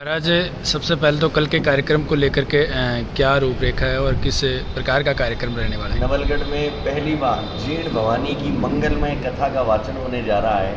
महाराज, सबसे पहले तो कल के कार्यक्रम को लेकर के क्या रूपरेखा है और किस प्रकार का कार्यक्रम रहने वाला है? नवलगढ़ में पहली बार जीर्ण भवानी की मंगलमय कथा का वाचन होने जा रहा है।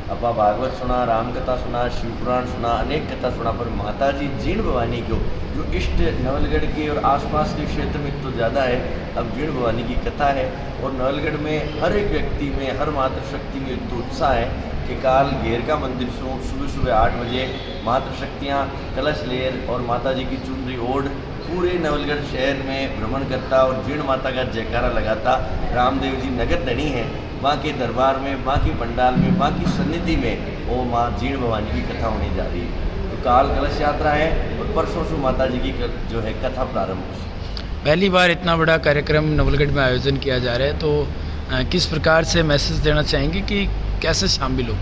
अपा भागवत सुना, राम कथा सुना, शिवपुराण सुना, अनेक कथा सुना, पर माता जी जीर्ण भवानी को जो इष्ट नवलगढ़ के और आसपास के क्षेत्र में तो ज़्यादा है, अब जीर्ण भवानी की कथा है। और नवलगढ़ में हर एक व्यक्ति में, हर मातृशक्ति में तो उत्साह है कि काल घेर का मंदिर से सुबह 8 बजे मातृशक्तियाँ कलश लेर और माता जी की चुनरी ओढ़ पूरे नवलगढ़ शहर में भ्रमण करता और जीर्ण माता का जयकारा लगाता। रामदेव जी नगर धनी हैं, माँ के दरबार में, माँ के पंडाल में, माँ की सन्निधि में वो माँ जीर्ण भवानी की कथा होने जा रही है। तो काल कलश यात्रा है और परसों से माता जी की जो है कथा प्रारंभ हो। पहली बार इतना बड़ा कार्यक्रम नवलगढ़ में आयोजन किया जा रहा है, तो किस प्रकार से मैसेज देना चाहेंगे कि कैसे शामिल हो?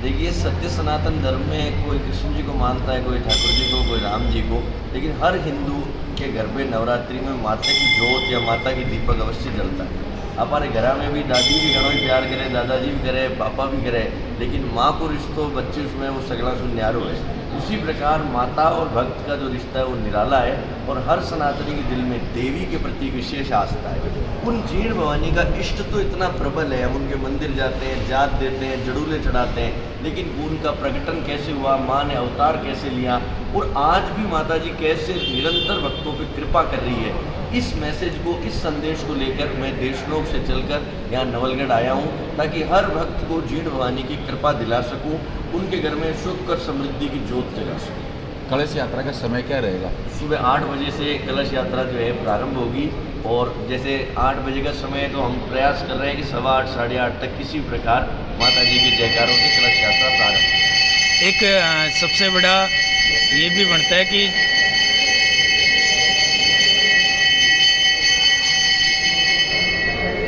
देखिए, सत्य सनातन धर्म में कोई कृष्ण जी को मानता है, कोई ठाकुर जी को, कोई राम जी को, लेकिन हर हिंदू के घर में नवरात्रि में माता की जोत या माता की दीपक अवश्य जलता है। हमारे घर में भी दादी भी घरों ही प्यार करे, दादाजी भी करे, पापा भी करे, लेकिन माँ को रिश्तो बच्चे उसमें वो सगला सुन न्यारो है। उसी प्रकार माता और भक्त का जो रिश्ता है वो निराला है और हर सनातनी के दिल में देवी के प्रति विशेष आस्था है। उन जीर्ण भवानी का इष्ट तो इतना प्रबल है, हम उनके मंदिर जाते हैं, जात देते हैं, जड़ूले चढ़ाते हैं, लेकिन उनका प्रकटन कैसे हुआ, माँ ने अवतार कैसे लिया और आज भी माता जी कैसे निरंतर भक्तों पर कृपा कर रही है, इस मैसेज को, इस संदेश को लेकर मैं देशलोक से चलकर यहाँ नवलगढ़ आया हूँ, ताकि हर भक्त को जीर्ण भवानी की कृपा दिला सकूँ, उनके घर में सुख और समृद्धि की जोत जगा सकूँ। कलश यात्रा का समय क्या रहेगा? सुबह 8 बजे से कलश यात्रा जो है प्रारंभ होगी और जैसे 8 बजे का समय है तो हम प्रयास कर रहे हैं कि 8:15 साढ़े 8 तक किसी प्रकार माता जी के जयकारों से कलश यात्रा प्रारंभ। एक सबसे बड़ा ये भी बनता है कि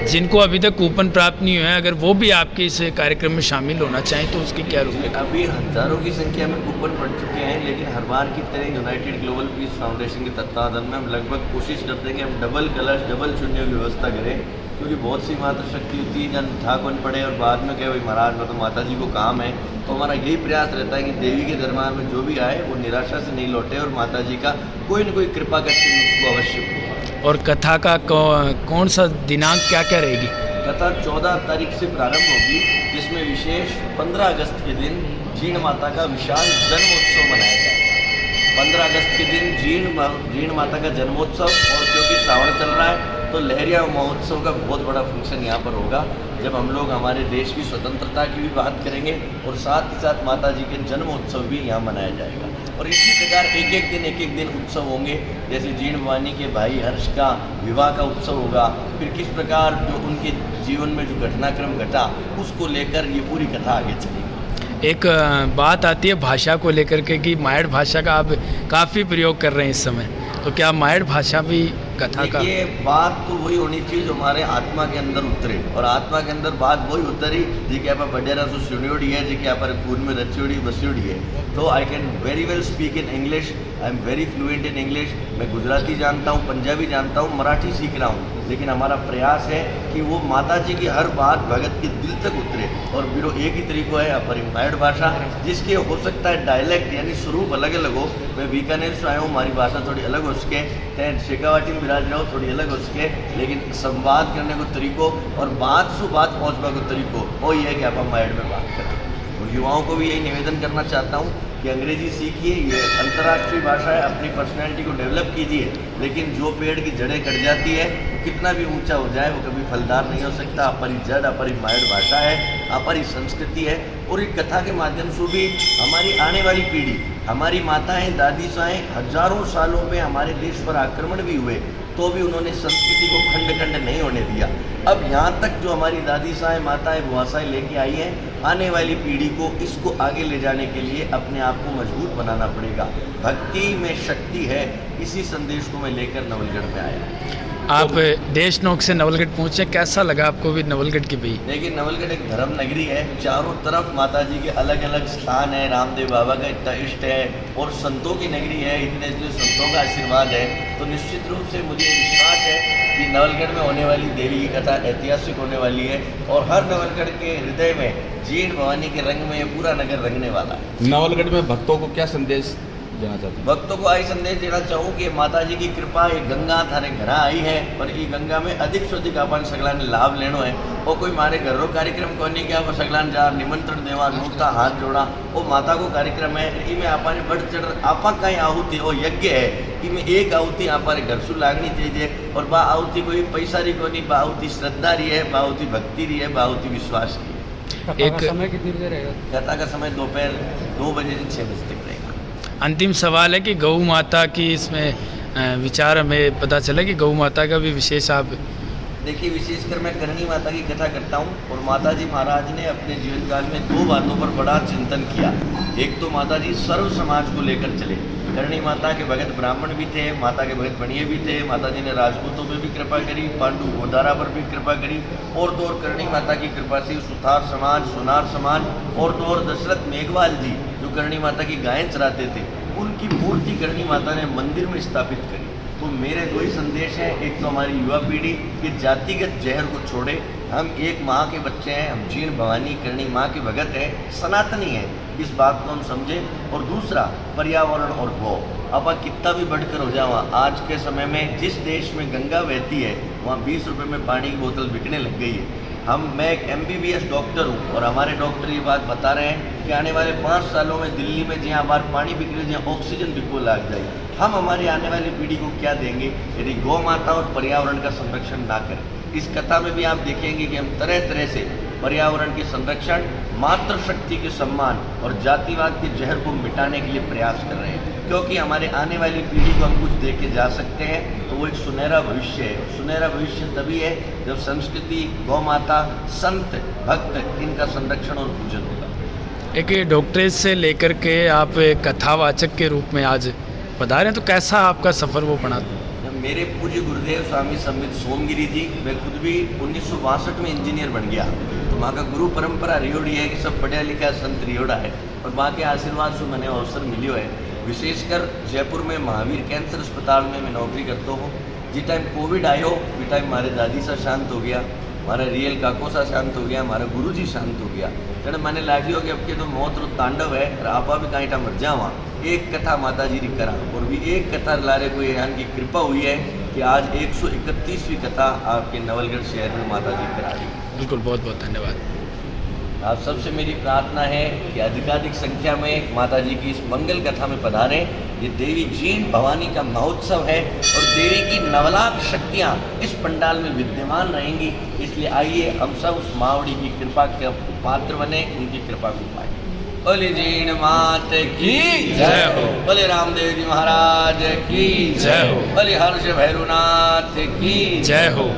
जिनको अभी तक कूपन प्राप्त नहीं हुए हैं, अगर वो भी आपके इस कार्यक्रम में शामिल होना चाहें तो उसकी क्या रूपरेखा? अभी हजारों की संख्या में कूपन पड़ चुके हैं, लेकिन हर बार की तरह यूनाइटेड ग्लोबल पीस फाउंडेशन के तत्वाधान में हम लगभग कोशिश करते हैं कि हम डबल कलश, डबल चुनियों की व्यवस्था करें, क्योंकि बहुत सी मातृशक्ति होती है जन ठाकन पड़े और बाद में कहे भाई महाराज में तो माता जी को काम है। तो हमारा यही प्रयास रहता है कि देवी के दरबार में जो भी आए वो निराशा से नहीं लौटे और माता जी का कोई न कोई कृपा का चिन्ह उसको अवश्य हो। और कथा का कौन सा दिनांक क्या क्या रहेगी? कथा 14 तारीख से प्रारंभ होगी, जिसमें विशेष 15 अगस्त के दिन जीर्ण माता का विशाल जन्मोत्सव मनाया जाएगा। 15 अगस्त के दिन जीर्ण माता का जन्मोत्सव, और क्योंकि श्रावण चल रहा है तो लहरिया महोत्सव का बहुत बड़ा फंक्शन यहाँ पर होगा, जब हम लोग हमारे देश की स्वतंत्रता की भी बात करेंगे और साथ ही साथ माता जी के जन्मोत्सव भी यहाँ मनाया जाएगा। और इसी प्रकार एक एक दिन उत्सव होंगे, जैसे जीर्ण भवानी के भाई हर्ष का विवाह का उत्सव होगा, फिर किस प्रकार जो उनके जीवन में जो घटनाक्रम घटा उसको लेकर ये पूरी कथा आगे चलेगी। एक बात आती है भाषा को लेकर के कि मायड़ भाषा का आप काफ़ी प्रयोग कर रहे हैं इस समय, तो क्या मायड़ भाषा भी कथा का? ये बात तो वही होनी चाहिए जो हमारे आत्मा के अंदर उतरे, और आत्मा के अंदर बात वही उतरी जी कि आप बडेरा सो सुनियोड़ी है, जी कि आप खून में रचियोड़ी बसियोड़ी है। तो I can very well speak in English, I am very fluent in English. मैं गुजराती जानता हूँ, पंजाबी जानता हूँ, मराठी सीख रहा हूँ, लेकिन हमारा प्रयास है कि वो माता जी की हर बात भगत के दिल तक उतरे। और बिरो एक ही तरीको है अपनी मायड़ भाषा, जिसके हो सकता है डायलैक्ट यानी स्वरूप अलग अलग हो। मैं बीकानेर से आया हूँ, हमारी भाषा थोड़ी अलग हो सके, तय शेखावाटी में विराज रहा हो थोड़ी अलग हो सके, लेकिन संवाद करने को तरीको और बात से बात पहुँचने को तरीको वो ये है कि आप मायड़ में बात करें। और युवाओं को भी यही निवेदन करना चाहता हूँ कि अंग्रेजी सीखिए, ये अंतर्राष्ट्रीय भाषा है, अपनी पर्सनैलिटी को डेवलप कीजिए, लेकिन जो पेड़ की जड़ें कट जाती है वो कितना भी ऊंचा हो जाए वो कभी फलदार नहीं हो सकता। हमारी जड़, हमारी मायड़ भाषा है, हमारी संस्कृति है, और एक कथा के माध्यम से भी हमारी आने वाली पीढ़ी, हमारी माताएं, दादी साएँ हजारों सालों में हमारे देश पर आक्रमण भी हुए तो भी उन्होंने संस्कृति को खंड खंड नहीं होने दिया। अब यहाँ तक जो हमारी दादी साएँ, माताएं, बुआसाएं लेके आई हैं, आने वाली पीढ़ी को इसको आगे ले जाने के लिए अपने आप को मजबूत बनाना पड़ेगा। भक्ति में शक्ति है, इसी संदेश को मैं लेकर नवलगढ़ में आया। आप देशनोक से नवलगढ़ पहुँचे, कैसा लगा आपको भी नवलगढ़ की भी? लेकिन नवलगढ़ एक धर्म नगरी है, चारों तरफ माता जी के अलग अलग स्थान है, रामदेव बाबा का इतना इष्ट है और संतों की नगरी है, इतने संतों का आशीर्वाद है। तो निश्चित रूप से मुझे विश्वास है कि नवलगढ़ में होने वाली देवी की कथा ऐतिहासिक होने वाली है और हर नवलगढ़ के हृदय में जीर्ण भवानी के रंग में ये पूरा नगर रंगने वाला है। नवलगढ़ में भक्तों को क्या संदेश देना चाहते हैं? भक्तों को आई संदेश देना चाहूँ कि माता जी की कृपा ये गंगा थारे घर आई है और ये गंगा में अधिक से अधिक अपन सगला ने लाभ लेनो है। और कोई मारे घरों कार्यक्रम को नहीं कि आप सगलान जा निमंत्रण देवा नूता हाथ जोड़ा वो माता को कार्यक्रम है। इमें आपने बढ़ चढ़ आपा कहीं आहुति वो यज्ञ है, इमें एक आहुति आपने घर सु लागनी चाहिए। और बा आहुति कोई पैसा री को नहीं, बा आहुति श्रद्धा रही है, बा आहुति भक्ति रही है, बा आहुति विश्वास की है। एक समय कितनी बजे रहेगा? कथा का समय दोपहर 2 बजे से 6 बजे तक रहेगा। अंतिम सवाल है कि गौ माता की इसमें विचार हमें पता चला कि गौ माता का भी विशेष आप देखिए, विशेषकर मैं करणी माता की कथा करता हूँ और माता जी महाराज ने अपने जीवन काल में 2 बातों पर बड़ा चिंतन किया। एक तो माता जी सर्व समाज को लेकर चले। करणी माता के भगत ब्राह्मण भी थे, माता के भगत बनिए भी थे। माता जी ने राजपूतों पर भी कृपा करी, पांडु गोदारा पर भी कृपा करी। और तो और करणी माता की कृपा से सुथार समाज, सोनार समाज और तो और दशरथ मेघवाल जी जो करणी माता की गायें चराते थे, उनकी मूर्ति करणी माता ने मंदिर में स्थापित करी। तो मेरे 2 ही संदेश हैं। एक तो हमारी युवा पीढ़ी कि जातिगत जहर को छोड़े, हम एक माँ के बच्चे हैं, हम जीण भवानी करणी माँ के भगत हैं, सनातनी हैं, इस बात को हम समझें। और दूसरा पर्यावरण और गौ, अब कितना भी बढ़कर हो जाए वहाँ आज के समय में जिस देश में गंगा बहती है वहाँ 20 रुपये में पानी की बोतल बिकने लग गई है। मैं एक MBBS डॉक्टर हूँ और हमारे डॉक्टर ये बात बता रहे हैं कि आने वाले 5 सालों में दिल्ली में जहाँ बार पानी बिक रही है, जहाँ ऑक्सीजन बिको लग जाए, हम हमारी आने वाली पीढ़ी को क्या देंगे यदि गौ माता और पर्यावरण का संरक्षण ना करें। इस कथा में भी आप देखेंगे कि हम तरह तरह से पर्यावरण के संरक्षण, मातृशक्ति के सम्मान और जातिवाद के जहर को मिटाने के लिए प्रयास कर रहे हैं। क्योंकि हमारे आने वाली पीढ़ी को हम कुछ दे के जा सकते हैं तो वो एक सुनहरा भविष्य है। सुनहरा भविष्य तभी है जब संस्कृति, गौ माता, संत, भक्त इनका संरक्षण और पूजन होगा। एक डॉक्टरेट से लेकर के आप कथावाचक के रूप में आज पधारे हैं, तो कैसा आपका सफ़र वो पड़ा? मेरे पूज्य गुरुदेव स्वामी संबित सोमगिरी जी, मैं खुद भी 1962 में इंजीनियर बन गया। तो वहाँ का गुरु परंपरा रियोड़ी है कि सब पढ़ा लिखा संत रियोड़ा है और वहाँ के आशीर्वाद से मैंने अवसर मिलियो है। विशेषकर जयपुर में महावीर कैंसर अस्पताल में मैं नौकरी करता हूँ। जिस टाइम कोविड आयो उस टाइम हमारे दादी सा शांत हो गया, हमारा रियल काको सा शांत हो गया, हमारा गुरु जी शांत हो गया। जब मैंने लागियो कि अब के तो मौत रो तांडव है और आपा भी कहीं मर जावा, एक कथा माता जी री करा और भी एक कथा लारे को यहाँ की कृपा हुई है कि आज 131वीं कथा आपके नवलगढ़ शहर में माता जी करा रही। बिल्कुल, बहुत बहुत धन्यवाद। आप सबसे मेरी प्रार्थना है कि अधिकाधिक संख्या में माता जी की इस मंगल कथा में पधारें। ये देवी जीण भवानी का महोत्सव है और देवी की नवलाख शक्तियाँ इस पंडाल में विद्यमान रहेंगी। इसलिए आइए हम सब उस मावड़ी की कृपा के पात्र बने, उनकी कृपा को पाएं। बोले जीण मात की जय हो। बोले रामदेव जी महाराज की जय हो। बोले हर्ष भैरवनाथ की जय हो।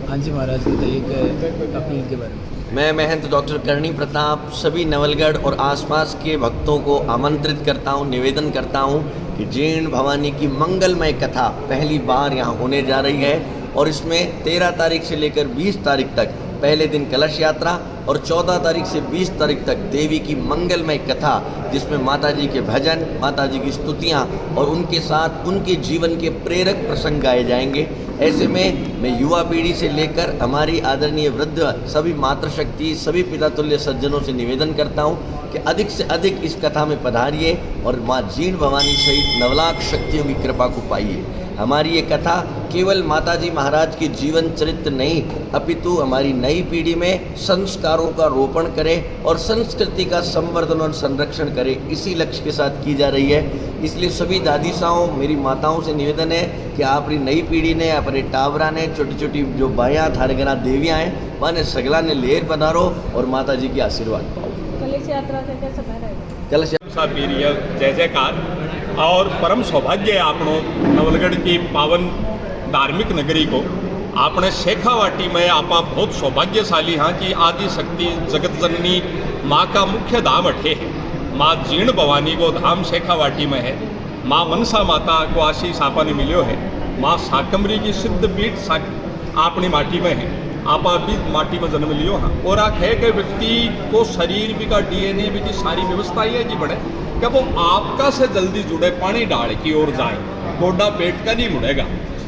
हाँ जी महाराज, बताइए अपील के बारे में। मैं महंत डॉक्टर करणी प्रताप सभी नवलगढ़ और आसपास के भक्तों को आमंत्रित करता हूँ, निवेदन करता हूँ कि जीण भवानी की मंगलमय कथा पहली बार यहाँ होने जा रही है और इसमें 13 तारीख से लेकर 20 तारीख तक पहले दिन कलश यात्रा और 14 तारीख से 20 तारीख तक देवी की मंगलमय कथा, जिसमें माता जी के भजन, माता जी की स्तुतियाँ और उनके साथ उनके जीवन के प्रेरक प्रसंग गाए जाएंगे। ऐसे में मैं युवा पीढ़ी से लेकर हमारी आदरणीय वृद्ध सभी मातृशक्ति, सभी पितातुल्य सज्जनों से निवेदन करता हूँ कि अधिक से अधिक इस कथा में पधारिए और माँ जीण भवानी सहित नवलाख शक्तियों की कृपा को पाइए। हमारी ये कथा केवल माता जी महाराज के जीवन चरित्र नहीं अपितु हमारी नई पीढ़ी में संस्कारों का रोपण करे और संस्कृति का संवर्धन और संरक्षण करे, इसी लक्ष्य के साथ की जा रही है। इसलिए सभी दादीसाओं, मेरी माताओं से निवेदन है कि आपकी नई पीढ़ी ने, अपने टावरा ने, छोटी छोटी जो बायाँ थारे घरा देवियाँ हैं वहाँ ने सगला ने लेर पधारो और माता जी की आशीर्वाद पाओ। कलश यात्रा से कैसा रहेगा? कलश जय जयकार और परम सौभाग्य है आपनो नवलगढ़ की पावन धार्मिक नगरी को आपने शेखावाटी में आपा बहुत सौभाग्यशाली हाँ कि आदि शक्ति जगत जननी माँ का मुख्य धाम अठे है। माँ जीण भवानी को धाम शेखावाटी में है। माँ मनसा माता को आशीष आपा ने मिलो है। माँ शाकंभरी की सिद्ध पीठ अपनी माटी में है। आपा भी माटी में जन्म लियो हाँ और आ है कि व्यक्ति को शरीर भी का DNA भी की सारी व्यवस्था ये जी बने कि वो आपका से जल्दी जुड़े, पानी डाल की ओर जाए, गोडा पेट का नहीं मुड़ेगा।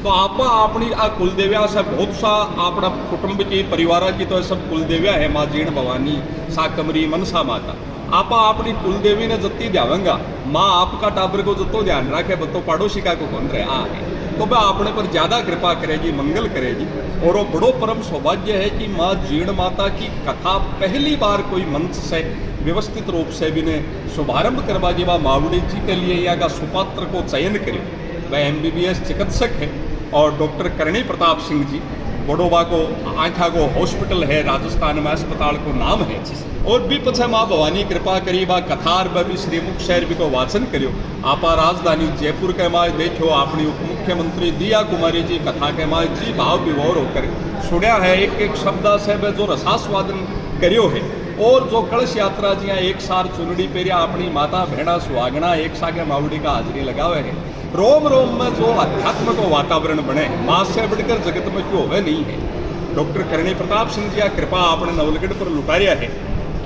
तो आप अपनी आ कुलदेव्या से बहुत सा अपना कुटुंब की परिवार की तो सब कुलदेव्या है माँ जीण भवानी साकमरी मनसा माता आप अपनी कुलदेवी ने जत्ती ध्यावेंगा माँ आपका टाबर को जत्तो ध्यान रखे बत्तो पड़ोसी का को कौन रहे है तो वह अपने पर ज़्यादा कृपा करेगी मंगल करेगी। और वो बड़ो परम सौभाग्य है कि माँ जीण माता की कथा पहली बार कोई मंच से व्यवस्थित रूप से भी ने शुभारंभ करवा जी वह मावड़ी जी के लिए यहाँ का सुपात्र को चयन करे। वह MBBS चिकित्सक है और डॉक्टर करणी प्रताप सिंह जी बड़ोबा को आँखा को हॉस्पिटल है राजस्थान में अस्पताल को नाम है। और भी पछे माँ भवानी कृपा करी बा कथार भी श्रीमुख शहर भी को वाचन करो। आपा राजधानी जयपुर के माय देखो अपनी उप मुख्यमंत्री दिया कुमारी जी कथा के माय जी भाव विभोर होकर सुनया है एक एक शब्द से वे जो रसास्वादन करियो है। और जो कलश यात्रा जिया एक सार चुनड़ी पेरिया अपनी माता भेड़ा सुहागना एक सागे मावड़ी का हाजिरी लगावे है। रोम रोम में जो अध्यात्म को वातावरण बने माँ से बढ़कर जगत में क्यों होवे नहीं है। डॉक्टर करणी प्रताप सिंह जी कृपा अपने नवलगढ़ पर लुटारिया है।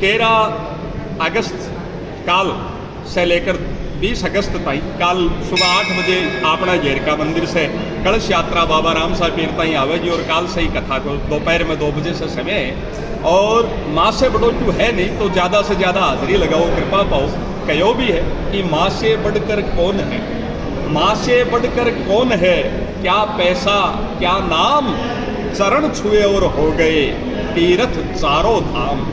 13 अगस्त काल से लेकर 20 अगस्त तक काल सुबह 8 बजे अपना घेरका मंदिर से कलश यात्रा बाबा राम साहब पीर ताई आवेगी और काल से ही कथा को दोपहर में 2 बजे से समय है। और माँ से बड़ो क्यों है नहीं तो ज़्यादा से ज़्यादा हाजिरी लगाओ कृपा पाओ। कहो भी है कि माँ से बढ़कर कौन है, माँ से बढ़कर कौन है, क्या पैसा क्या नाम, चरण छुए और हो गए तीर्थ चारों धाम।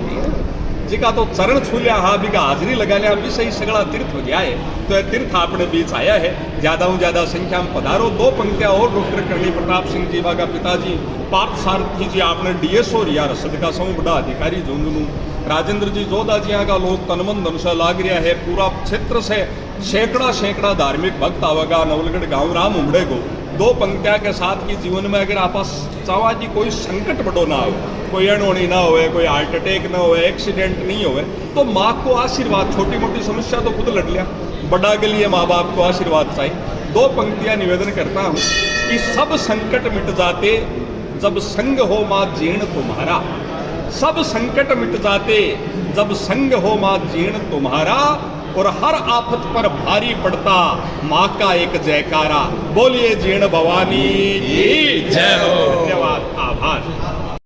जिका तो चरण छू लिया हाँ भी का हाजिरी लगा लिया भी सही सगड़ा तीर्थ हो गया है। तो यह तीर्थ अपने बीच आया है। ज़्यादा से ज़्यादा संख्या में पधारो। 2 पंक्तियाँ और डॉक्टर करणी प्रताप सिंह जी का पिताजी पार्थ सारथी जी आपने DSO रिया रसद का समूह बड़ा अधिकारी जोंगनू राजेंद्र जी जोधा जी का लोग तनमन धन से लाग रहा है। पूरा क्षेत्र से सैकड़ा धार्मिक भक्त आवेगा नवलगढ़ गाँव राम उमड़े को। 2 पंक्तियाँ के साथ की जीवन में अगर आप चावा जी कोई संकट बड़ो ना हो, कोई अणहोनी ना होए, कोई हार्ट अटैक ना होए, एक्सीडेंट नहीं होए तो माँ को आशीर्वाद। छोटी मोटी समस्या तो खुद लड़ लिया, बड़ा के लिए माँ बाप को आशीर्वाद चाहिए। 2 पंक्तियाँ निवेदन करता हूँ कि सब संकट मिट जाते जब संग हो माँ जीर्ण तुम्हारा। सब संकट मिट जाते जब संग हो माँ जीर्ण तुम्हारा। और हर आफत पर भारी पड़ता माँ का एक जयकारा। बोलिए जीर्ण भवानी की जय हो। धन्यवाद, आभार।